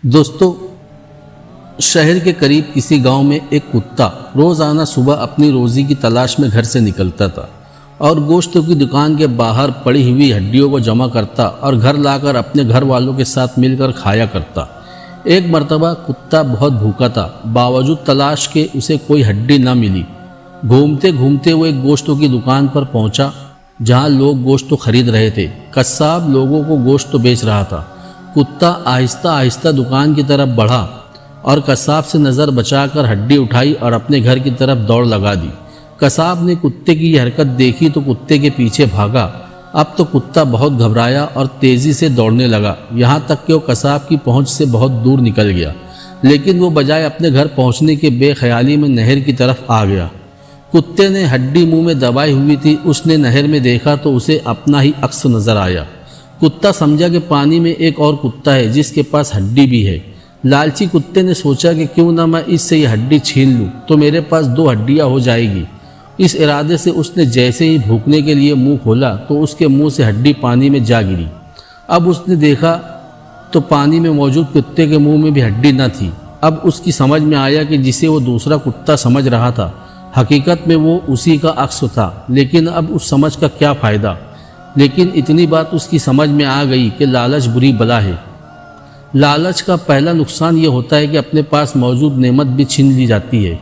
دوستو، شہر کے قریب کسی گاؤں میں ایک کتا روزانہ صبح اپنی روزی کی تلاش میں گھر سے نکلتا تھا اور گوشت کی دکان کے باہر پڑی ہوئی ہڈیوں کو جمع کرتا اور گھر لا کر اپنے گھر والوں کے ساتھ مل کر کھایا کرتا۔ ایک مرتبہ کتا بہت بھوکا تھا، باوجود تلاش کے اسے کوئی ہڈی نہ ملی۔ گھومتے گھومتے وہ ایک گوشت کی دکان پر پہنچا جہاں لوگ گوشت خرید رہے تھے۔ قصاب لوگوں کو گوشت بیچ رہا تھا۔ کتا آہستہ آہستہ دکان کی طرف بڑھا اور قصاب سے نظر بچا کر ہڈی اٹھائی اور اپنے گھر کی طرف دوڑ لگا دی۔ قصاب نے کتے کی یہ حرکت دیکھی تو کتے کے پیچھے بھاگا۔ اب تو کتا بہت گھبرایا اور تیزی سے دوڑنے لگا، یہاں تک کہ وہ قصاب کی پہنچ سے بہت دور نکل گیا، لیکن وہ بجائے اپنے گھر پہنچنے کے بے خیالی میں نہر کی طرف آ گیا۔ کتے نے ہڈی منہ میں دبائی ہوئی تھی، اس نے نہر میں دیکھا تو اسے اپنا ہی عکس نظر آیا۔ کتا سمجھا کہ پانی میں ایک اور کتا ہے جس کے پاس ہڈی بھی ہے۔ لالچی کتے نے سوچا کہ کیوں نہ میں اس سے یہ ہڈی چھین لوں تو میرے پاس 2 ہڈیاں ہو جائے گی۔ اس ارادے سے اس نے جیسے ہی بھونکنے کے لیے منہ کھولا تو اس کے منہ سے ہڈی پانی میں جا گری۔ اب اس نے دیکھا تو پانی میں موجود کتے کے منہ میں بھی ہڈی نہ تھی۔ اب اس کی سمجھ میں آیا کہ جسے وہ دوسرا کتا سمجھ رہا تھا حقیقت میں وہ اسی کا عکس تھا، لیکن اب اس سمجھ کا کیا فائدہ؟ لیکن اتنی بات اس کی سمجھ میں آ گئی کہ لالچ بری بلا ہے۔ لالچ کا پہلا نقصان یہ ہوتا ہے کہ اپنے پاس موجود نعمت بھی چھین لی جاتی ہے۔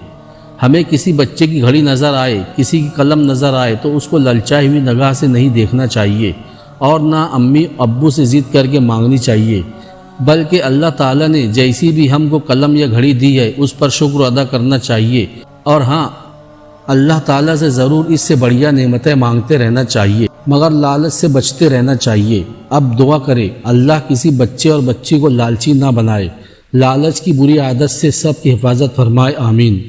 ہمیں کسی بچے کی گھڑی نظر آئے، کسی کی قلم نظر آئے تو اس کو للچائی ہوئی نگاہ سے نہیں دیکھنا چاہیے اور نہ امی ابو سے ضد کر کے مانگنی چاہیے، بلکہ اللہ تعالیٰ نے جیسی بھی ہم کو قلم یا گھڑی دی ہے اس پر شکر ادا کرنا چاہیے، اور ہاں، اللہ تعالیٰ سے ضرور اس سے بڑھیا نعمتیں مانگتے رہنا چاہیے، مگر لالچ سے بچتے رہنا چاہیے۔ اب دعا کرے اللہ کسی بچے اور بچی کو لالچی نہ بنائے، لالچ کی بری عادت سے سب کی حفاظت فرمائے، آمین۔